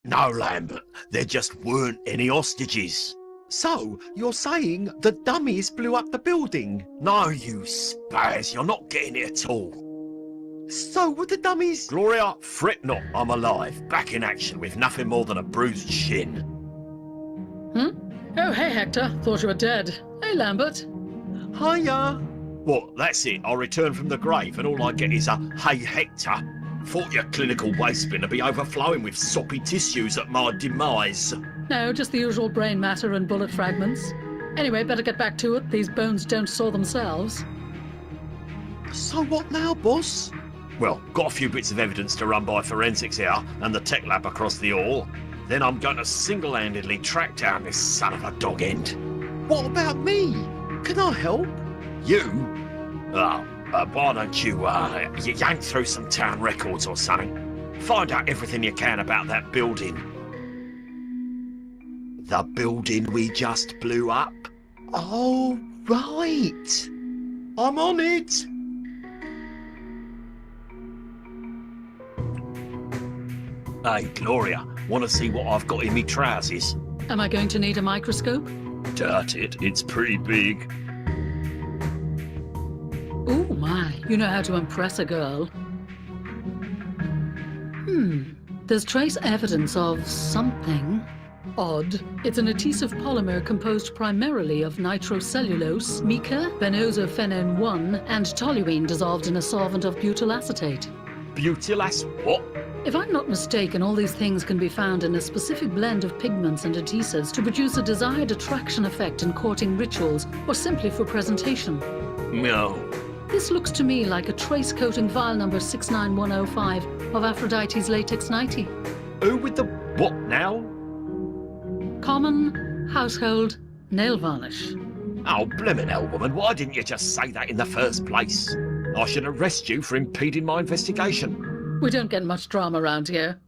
No, Lambert, there just weren't any hostages. So, you're saying the dummies blew up the building? No, you spaz, you're not getting it at all. So were the dummies... Gloria, fret not, I'm alive, back in action with nothing more than a bruised shin. Oh, hey, Hector. Thought you were dead. Hey, Lambert. Hiya. What, that's it, I returned from the grave and all I get is a hey Hector. Thought your clinical waste bin would be overflowing with soppy tissues at my demise. No, just the usual brain matter and bullet fragments. Anyway, better get back to it. These bones don't saw themselves. So what now, boss? Well, got a few bits of evidence to run by forensics here and the tech lab across the hall. Then I'm going to single-handedly track down this son of a dog end. What about me? Can I help? You? Why don't you yank through some town records or something? Find out everything you can about that building. The building we just blew up? Oh, right. I'm on it. Hey, Gloria, want to see what I've got in me trousers? Am I going to need a microscope? Doubt it, it's pretty big. Oh my, you know how to impress a girl. There's trace evidence of something odd. It's an adhesive polymer composed primarily of nitrocellulose, mica, benozophenone-1, and toluene dissolved in a solvent of butyl acetate. Butyl what? If I'm not mistaken, all these things can be found in a specific blend of pigments and adhesives to produce a desired attraction effect in courting rituals or simply for presentation. No. This looks to me like a trace coating vial number 69105 of Aphrodite's latex nightie. Who with the what now? Common, household, nail varnish. Oh, blimmin' hell, woman, why didn't you just say that in the first place? I should arrest you for impeding my investigation. We don't get much drama around here.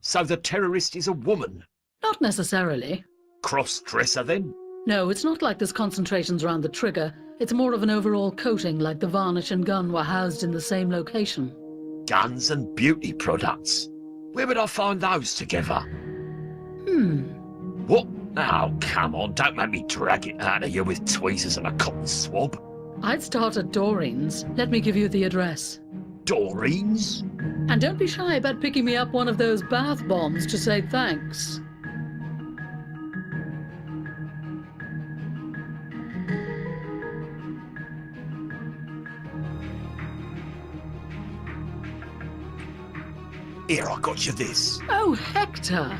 So the terrorist is a woman? Not necessarily. Cross-dresser, then? No, it's not like there's concentrations around the trigger. It's more of an overall coating, like the varnish and gun were housed in the same location. Guns and beauty products. Where would I find those together? What? Oh, come on, don't make me drag it out of you with tweezers and a cotton swab. I'd start at Doreen's. Let me give you the address. Doreen's? And don't be shy about picking me up one of those bath bombs to say thanks. Here, I got you this. Oh, Hector!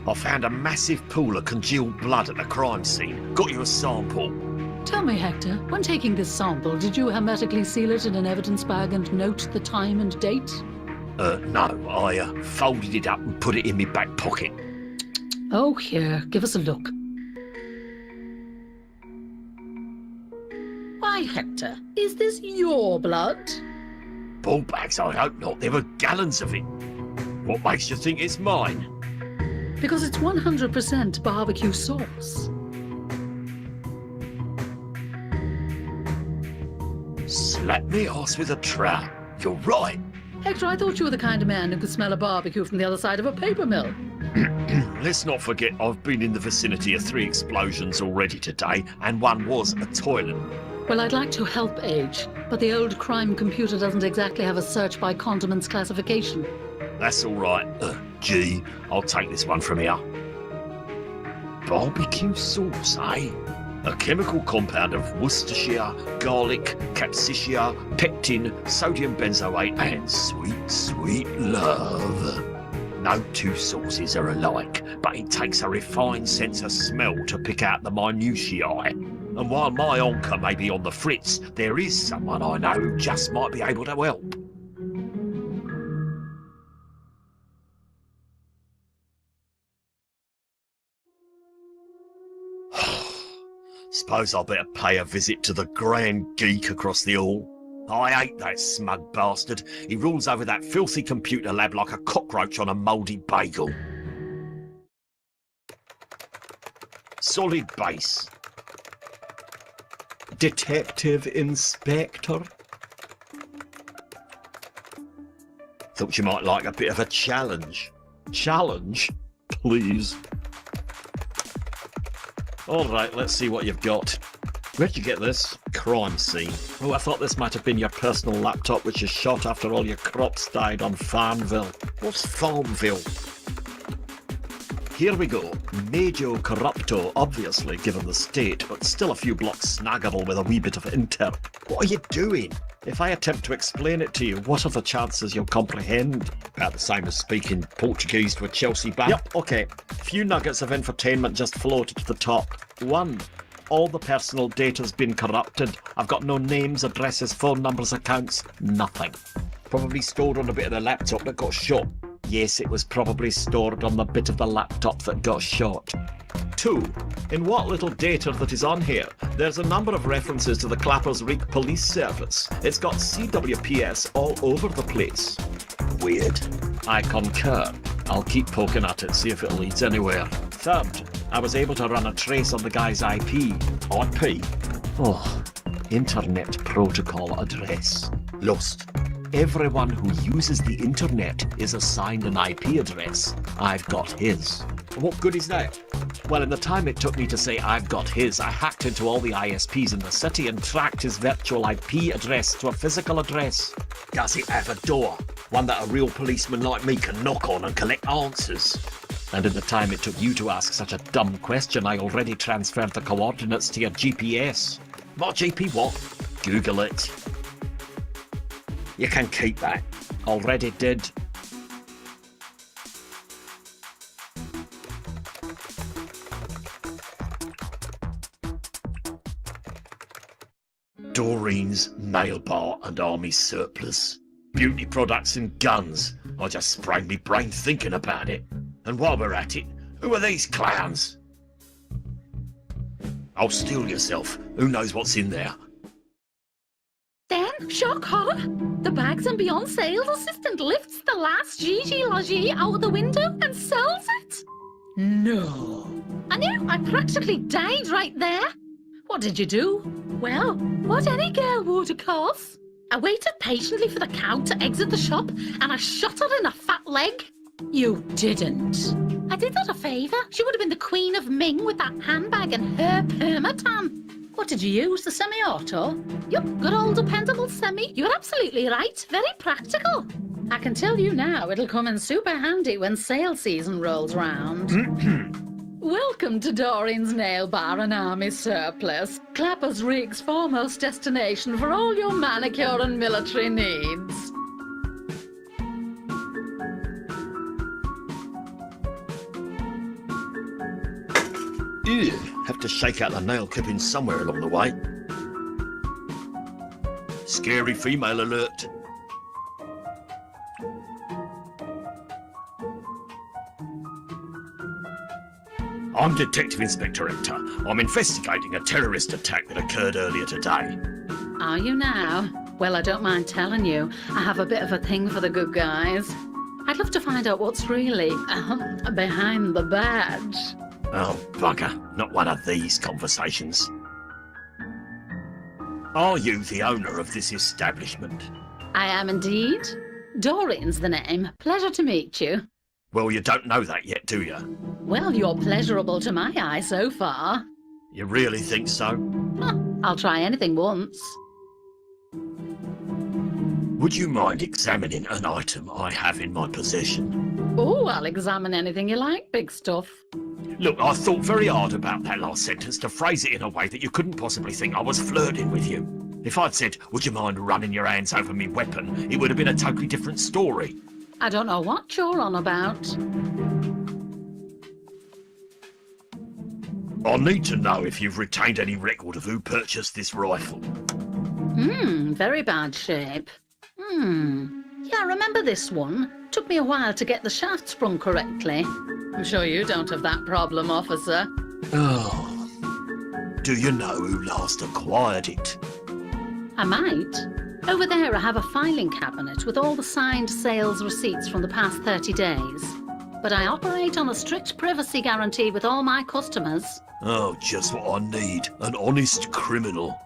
I found a massive pool of congealed blood at the crime scene. Got you a sample. Tell me, Hector, when taking this sample, did you hermetically seal it in an evidence bag and note the time and date? No, I folded it up and put it in my back pocket. Oh, here, give us a look. Why, Hector, is this your blood? Ball bags, I hope not. There were gallons of it. What makes you think it's mine? Because it's 100% barbecue sauce. Slap me arse with a trowel. You're right. Hector, I thought you were the kind of man who could smell a barbecue from the other side of a paper mill. Let's not forget I've been in the vicinity of 3 explosions already today, and one was a toilet. Well, I'd like to help Age, but the old crime computer doesn't exactly have a search by condiments classification. That's all right. Gee, I'll take this one from here. Barbecue sauce, eh? A chemical compound of Worcestershire, garlic, capsicum, pectin, sodium benzoate, and sweet, sweet love. No two sauces are alike, but it takes a refined sense of smell to pick out the minutiae. And while my onca may be on the fritz, there is someone I know who just might be able to help. Suppose I better pay a visit to the grand geek across the hall. I hate that smug bastard. He rules over that filthy computer lab like a cockroach on a mouldy bagel. Solid base. Detective Inspector? Thought you might like a bit of a challenge. Challenge? Please. Alright, let's see what you've got. Where'd you get this? Crime scene. Oh, I thought this might have been your personal laptop which you shot after all your crops died on Farmville. What's Farmville? Here we go. Major corrupto, obviously, given the state, but still a few blocks snaggable with a wee bit of interp. What are you doing? If I attempt to explain it to you, what are the chances you'll comprehend? About the same as speaking Portuguese to a Chelsea band. Yep, okay. Few nuggets of infotainment just floated to the top. 1. All the personal data's been corrupted. I've got no names, addresses, phone numbers, accounts, nothing. Probably stored on a bit of the laptop that got shot. Yes, it was probably stored on the bit of the laptop that got shot. 2. In what little data that is on here, there's a number of references to the Clappers Reek Police Service. It's got CWPS all over the place. Weird. I concur. I'll keep poking at it, see if it leads anywhere. 3rd, I was able to run a trace on the guy's IP. IP? Oh, Internet Protocol Address. Lost. Everyone who uses the internet is assigned an IP address. I've got his. What good is that? Well, in the time it took me to say I've got his, I hacked into all the ISPs in the city and tracked his virtual IP address to a physical address. Does it have a door? One that a real policeman like me can knock on and collect answers? And in the time it took you to ask such a dumb question, I already transferred the coordinates to your GPS. What GP what? Google it. You can keep that. Already did. Doreen's nail bar and army surplus. Beauty products and guns. I just sprained me brain thinking about it. And while we're at it, who are these clowns? Oh, steel yourself. Who knows what's in there? Then, shock horror, the Bags and Beyond sales assistant lifts the last Gigi Logie out of the window and sells it. No. I knew, I practically died right there. What did you do? Well, what any girl would, of course. I waited patiently for the cow to exit the shop and I shot her in the fat leg. You didn't. I did her a favour. She would have been the Queen of Ming with that handbag and her permatan. What did you use, the semi-auto? Yup, good old dependable semi. You're absolutely right. Very practical. I can tell you now, it'll come in super handy when sale season rolls round. Welcome to Doreen's Nail Bar and Army Surplus, Clappers Rig's foremost destination for all your manicure and military needs. Ew, have to shake out the nail clipping somewhere along the way. Scary female alert. I'm Detective Inspector Hector. I'm investigating a terrorist attack that occurred earlier today. Are you now? Well, I don't mind telling you, I have a bit of a thing for the good guys. I'd love to find out what's really behind the badge. Oh, bugger. Not one of these conversations. Are you the owner of this establishment? I am indeed. Doreen's the name. Pleasure to meet you. Well, you don't know that yet, do you? Well, you're pleasurable to my eye so far. You really think so? Huh, I'll try anything once. Would you mind examining an item I have in my possession? Oh, I'll examine anything you like, big stuff. Look, I thought very hard about that last sentence to phrase it in a way that you couldn't possibly think I was flirting with you. If I'd said, would you mind running your hands over me weapon, it would have been a totally different story. I don't know what you're on about. I need to know if you've retained any record of who purchased this rifle. Very bad shape. Yeah, I remember this one. Took me a while to get the shaft sprung correctly. I'm sure you don't have that problem, officer. Oh. Do you know who last acquired it? I might. Over there I have a filing cabinet with all the signed sales receipts from the past 30 days. But I operate on a strict privacy guarantee with all my customers. Oh, just what I need. An honest criminal.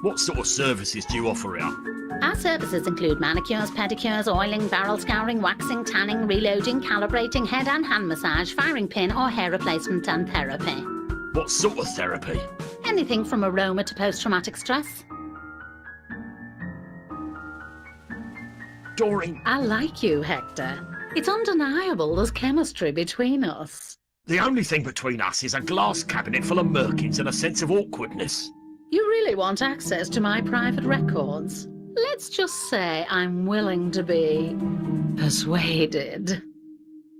What sort of services do you offer here? Our services include manicures, pedicures, oiling, barrel scouring, waxing, tanning, reloading, calibrating, head and hand massage, firing pin or hair replacement and therapy. What sort of therapy? Anything from aroma to post-traumatic stress. Doreen, I like you, Hector. It's undeniable there's chemistry between us. the only thing between us is a glass cabinet full of merkins and a sense of awkwardness. You really want access to my private records? Let's just say I'm willing to be persuaded.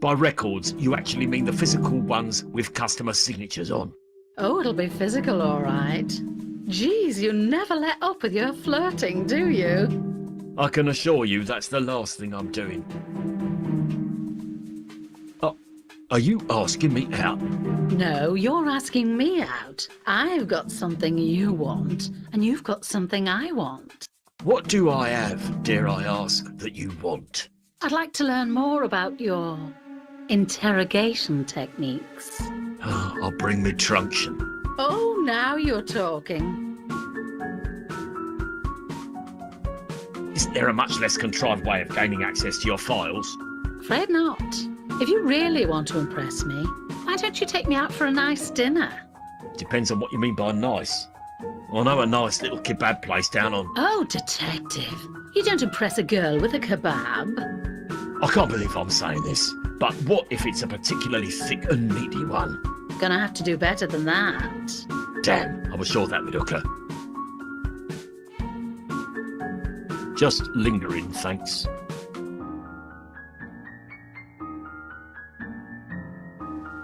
By records, you actually mean the physical ones with customer signatures on. Oh, it'll be physical, all right. Geez, you never let up with your flirting, do you? I can assure you that's the last thing I'm doing. Oh, are you asking me out? No, you're asking me out. I've got something you want, and you've got something I want. What do I have, dare I ask, that you want? I'd like to learn more about your interrogation techniques. I'll bring me truncheon. Oh, now you're talking. Isn't there a much less contrived way of gaining access to your files? Afraid not. If you really want to impress me, why don't you take me out for a nice dinner? Depends on what you mean by nice. I know a nice little kebab place down on... Oh, detective. You don't impress a girl with a kebab. I can't believe I'm saying this, but what if it's a particularly thick and meaty one? Gonna have to do better than that. Damn, I was sure that would occur. Just lingering, thanks.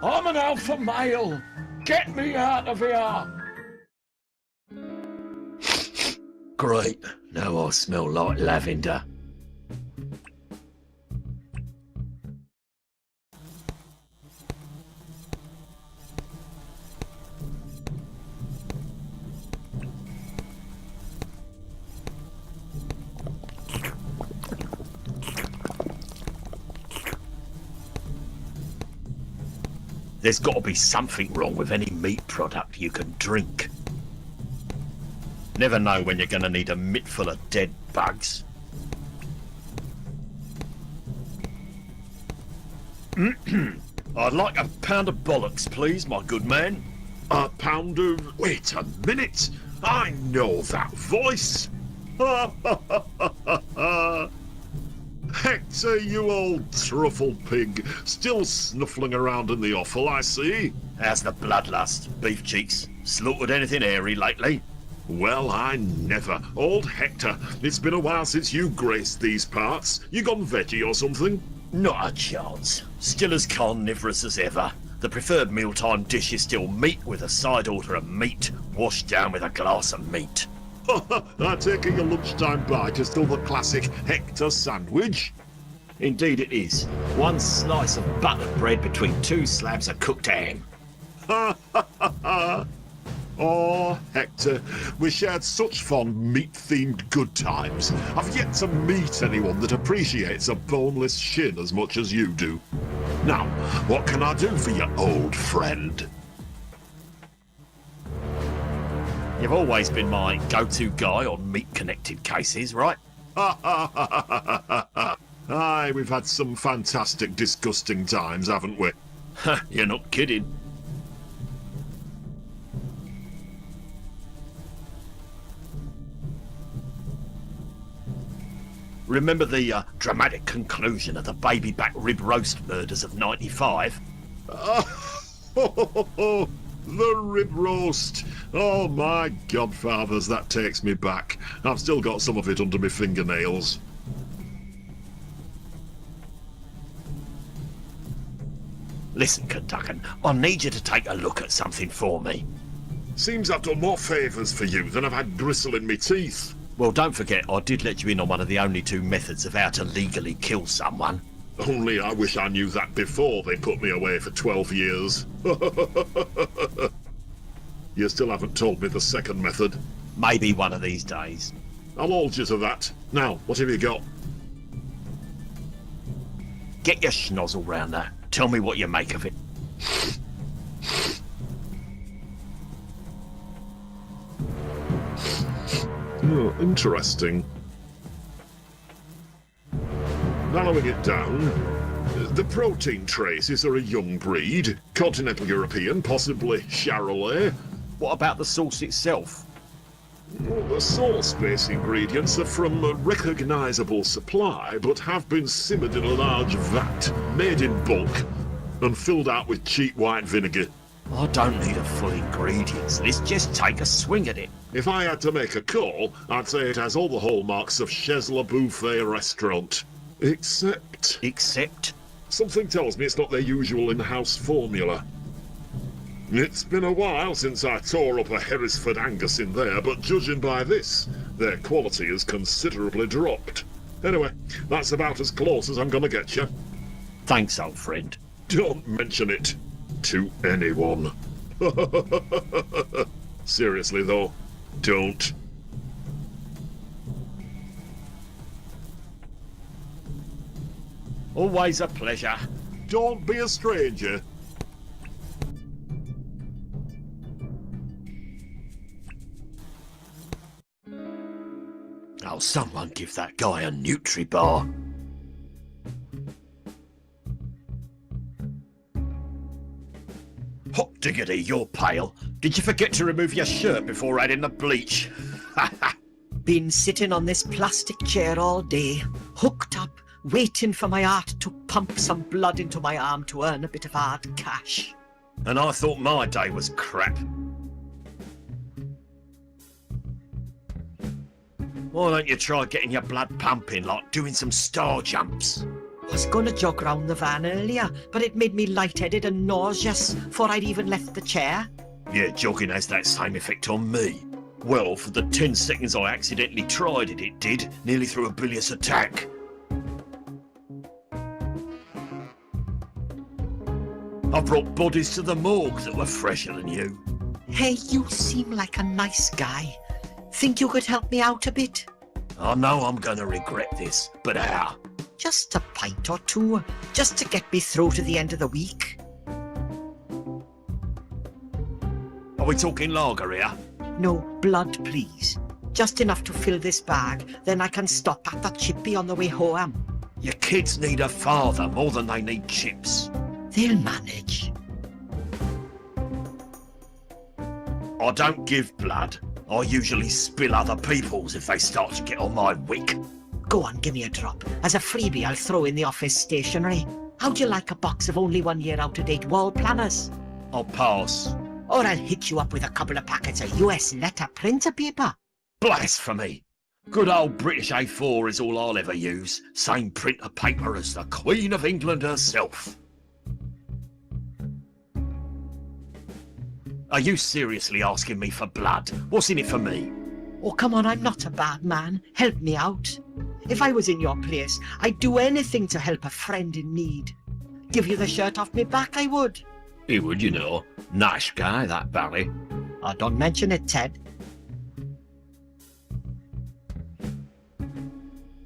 I'm an alpha male! Get me out of here! Great, now I smell like lavender. There's got to be something wrong with any meat product you can drink. Never know when you're going to need a mitt full of dead bugs. I'd like a pound of bollocks, please, my good man. A pound of... Wait a minute! I know that voice! Hector, you old truffle pig. Still snuffling around in the offal, I see. How's the bloodlust, beef cheeks? Slaughtered anything hairy lately? Well, I never. Old Hector, it's been a while since you graced these parts. You gone veggie or something? Not a chance. Still as carnivorous as ever. The preferred mealtime dish is still meat with a side order of meat, washed down with a glass of meat. I take it your lunchtime bite is still the classic Hector sandwich? Indeed it is. One slice of buttered bread between two slabs of cooked ham. Oh, Hector, we shared such fond meat-themed good times. I've yet to meet anyone that appreciates a boneless shin as much as you do. Now, what can I do for you, old friend? You've always been my go-to guy on meat-connected cases, right? Aye, we've had some fantastic, disgusting times, haven't we? You're not kidding. Remember the dramatic conclusion of the baby back rib roast murders of '95? The rib roast. Oh, my godfathers, that takes me back. I've still got some of it under my fingernails. Listen, Kentuckan, I need you to take a look at something for me. Seems I've done more favours for you than I've had gristle in me teeth. Well, don't forget, I did let you in on one of the only two methods of how to legally kill someone. Only I wish I knew that before they put me away for 12 years. You still haven't told me the second method. Maybe one of these days. I'll hold you to that. Now, what have you got? Get your schnozzle round that. Tell me what you make of it. Oh, interesting. Narrowing it down, the protein traces are a young breed, continental European, possibly Charolais. What about the sauce itself? Well, the sauce-based ingredients are from a recognisable supply, but have been simmered in a large vat, made in bulk, and filled out with cheap white vinegar. I don't need a full ingredients list, just take a swing at it. If I had to make a call, I'd say it has all the hallmarks of Chez Le Buffet restaurant. Except... Except? Something tells me it's not their usual in-house formula. It's been a while since I tore up a Hereford Angus in there, but judging by this, their quality has considerably dropped. Anyway, that's about as close as I'm gonna get you. Thanks, old friend. Don't mention it to anyone. Seriously though, don't. Always a pleasure. Don't be a stranger. Oh, someone give that guy a Nutri-Bar. Hot diggity, you're pale. Did you forget to remove your shirt before adding the bleach? Been sitting on this plastic chair all day, hooked up, waiting for my heart to pump some blood into my arm to earn a bit of hard cash. And I thought my day was crap. Why don't you try getting your blood pumping, like doing some star jumps? I was gonna jog round the van earlier, but it made me lightheaded and nauseous before I'd even left the chair. Yeah, jogging has that same effect on me. Well, for the 10 seconds I accidentally tried it, it did, nearly through a bilious attack. I brought bodies to the morgue that were fresher than you. Hey, you seem like a nice guy. Think you could help me out a bit? I know I'm gonna regret this, but how? Just a pint or two, just to get me through to the end of the week. Are we talking lager here? No, blood, please. Just enough to fill this bag, then I can stop at the chippy on the way home. Your kids need a father more than they need chips. They'll manage. I don't give blood. I usually spill other people's if they start to get on my wick. Go on, give me a drop. As a freebie, I'll throw in the office stationery. How'd you like a box of only 1 year out-of-date wall planners? I'll pass. Or I'll hit you up with a couple of packets of US letter printer paper. Blasphemy! Good old British A4 is all I'll ever use. Same printer paper as the Queen of England herself. Are you seriously asking me for blood? What's in it for me? Oh, come on, I'm not a bad man. Help me out. If I was in your place, I'd do anything to help a friend in need. Give you the shirt off me back, I would. He would, you know. Nice guy, that Barry. Oh, don't mention it, Ted.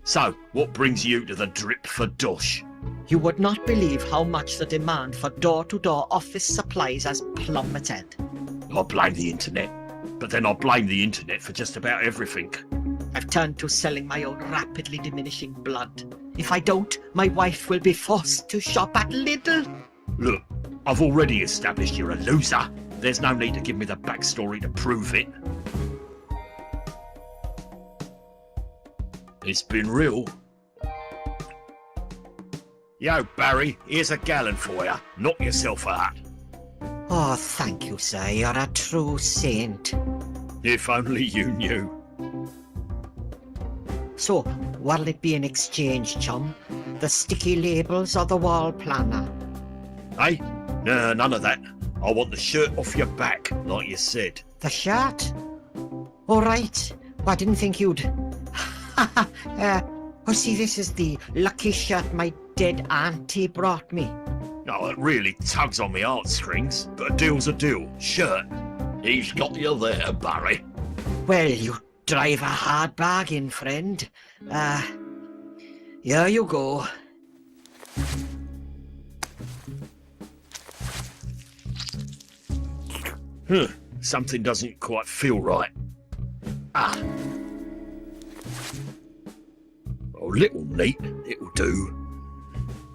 So, what brings you to the drip for Dush? You would not believe how much the demand for door-to-door office supplies has plummeted. I blame the internet. But then I blame the internet for just about everything. I've turned to selling my own rapidly diminishing blood. If I don't, my wife will be forced to shop at Lidl. Look, I've already established you're a loser. There's no need to give me the backstory to prove it. It's been real. Yo, Barry, here's a gallon for you. Knock yourself out. Oh, thank you, sir. You're a true saint. If only you knew. So, what'll it be in exchange, chum? The sticky labels or the wall planner? Hey? No, none of that. I want the shirt off your back, like you said. The shirt? All right. Well, I didn't think you'd... oh, see, this is the lucky shirt my dead auntie brought me. Oh, it really tugs on me heartstrings, but a deal's a deal. Shirt. He's got you there, Barry. Well, you drive a hard bargain, friend. Here you go. Something doesn't quite feel right. Ah, Oh, little neat, it'll do.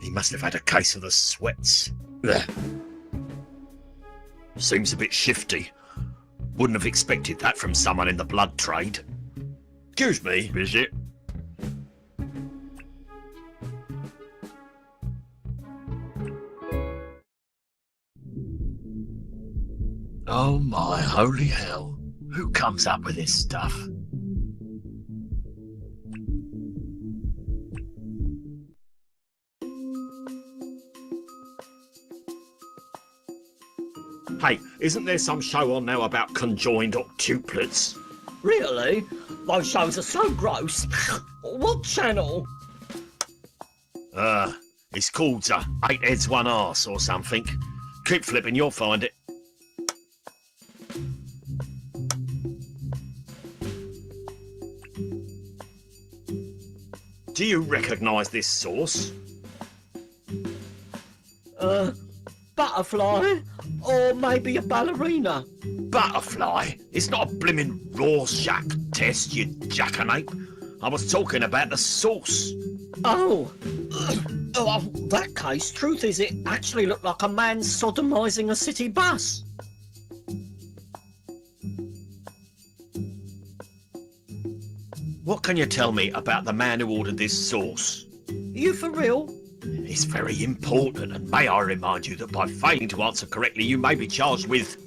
He must have had a case of the sweats. Ugh. Seems a bit shifty. Wouldn't have expected that from someone in the blood trade. Excuse me, is it? Oh my holy hell. Who comes up with this stuff? Hey, isn't there some show on now about conjoined octuplets? Really? Those shows are so gross. What channel? It's called 8 Heads 1 Arse or something. Keep flipping, you'll find it. Do you recognise this sauce? Butterfly? Or maybe a ballerina? Butterfly? It's not a blimmin' Rorschach test, you jackanape. I was talking about the sauce. Oh. Oh, that case, truth is it actually looked like a man sodomising a city bus. What can you tell me about the man who ordered this sauce? You for real? It's very important, and may I remind you that by failing to answer correctly, you may be charged with...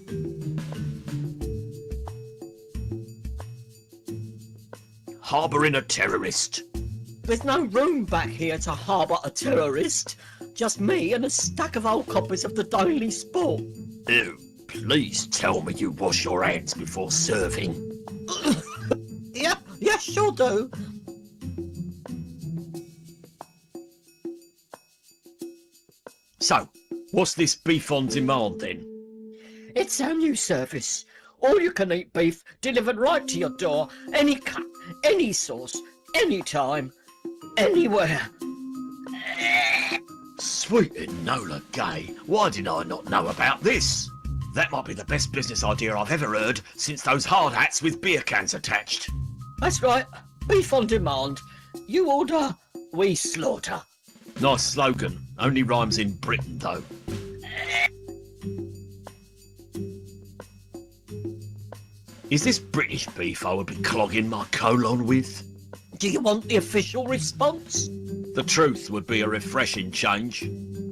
harbouring a terrorist. There's no room back here to harbour a terrorist. Just me and a stack of old copies of the Daily Sport. Ew, please tell me you wash your hands before serving. Yeah, sure do. So, what's this beef on demand then? It's our new service. All you can eat beef delivered right to your door. Any cut, any sauce, any time, anywhere. Sweet Enola Gay, why did I not know about this? That might be the best business idea I've ever heard since those hard hats with beer cans attached. That's right. Beef on demand. You order, we slaughter. Nice slogan, only rhymes in Britain though. Is this British beef I would be clogging my colon with? Do you want the official response? The truth would be a refreshing change.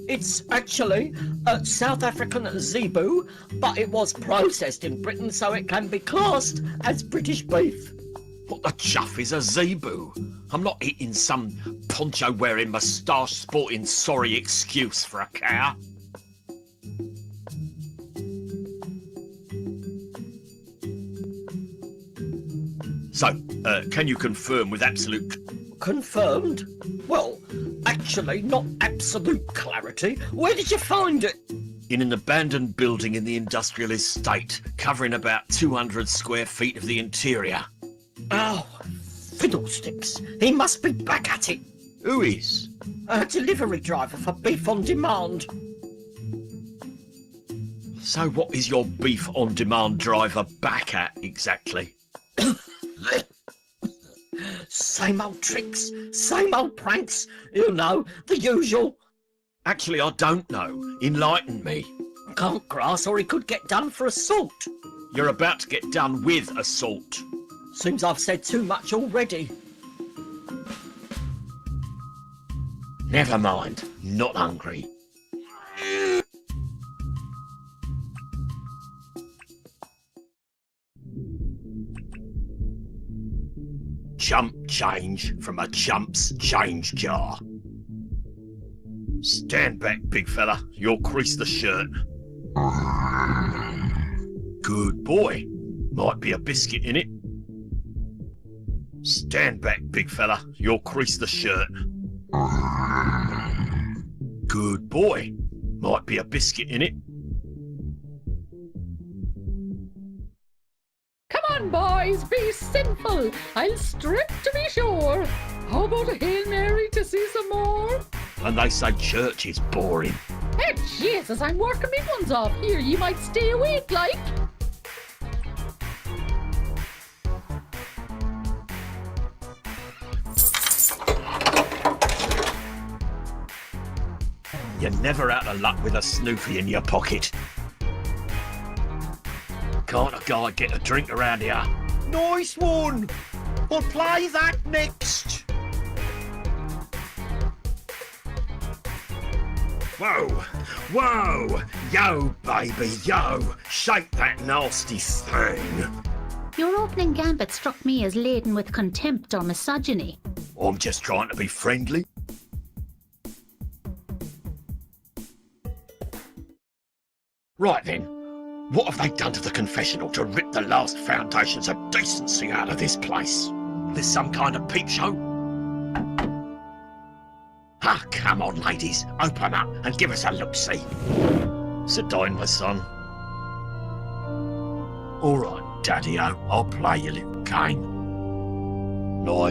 It's actually a South African zebu, but it was processed in Britain so it can be classed as British beef. What the chuff is a zebu? I'm not eating some poncho-wearing, moustache-sporting sorry excuse for a cow. So, can you confirm with absolute... Confirmed? Well, actually, not absolute clarity. Where did you find it? In an abandoned building in the industrial estate, covering about 200 square feet of the interior. Oh, fiddlesticks. He must be back at it. Who is? A delivery driver for beef on demand. So what is your beef on demand driver back at exactly? Same old tricks, same old pranks. You know, the usual. Actually, I don't know. Enlighten me. Can't grass or he could get done for assault. You're about to get done with assault. Seems I've said too much already. Never mind. Not hungry. Chump change from a chump's change jar. Stand back, big fella. You'll crease the shirt. Good boy. Might be a biscuit in it. Stand back, big fella. You'll crease the shirt. Good boy. Might be a biscuit in it. Come on, boys, be sinful. I'll strip to be sure. How about a Hail Mary to see some more? And they say church is boring. Hey, Jesus, I'm working me ones off here. You might stay awake, like. You're never out of luck with a snoofy in your pocket. Can't a guy get a drink around here? Nice one! We'll play that next! Whoa! Whoa! Yo, baby, yo! Shake that nasty thing! Your opening gambit struck me as laden with contempt or misogyny. I'm just trying to be friendly. Right then, what have they done to the confessional to rip the last foundations of decency out of this place? There's some kind of peep show? Ah, come on, ladies, open up and give us a look-see. Sit down, my son. All right, Daddy-O, I'll play your little game. Now,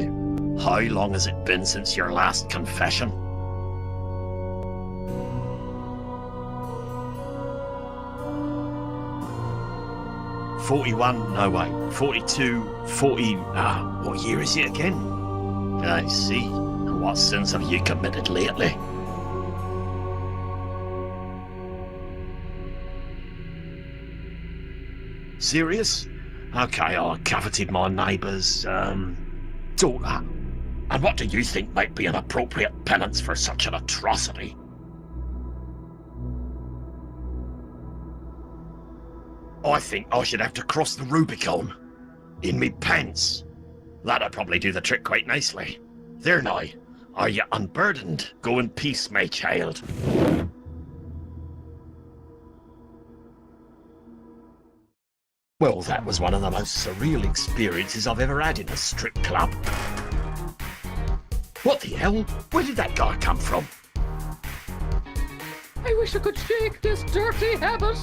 how long has it been since your last confession? No wait, 42, 40, what year is it again? I see. And what sins have you committed lately? Serious? Okay, I coveted my neighbour's, daughter. And what do you think might be an appropriate penance for such an atrocity? I think I should have to cross the Rubicon. In me pants. That'll probably do the trick quite nicely. There now. Are you unburdened? Go in peace, my child. Well, that was one of the most surreal experiences I've ever had in a strip club. What the hell? Where did that guy come from? I wish I could shake this dirty habit.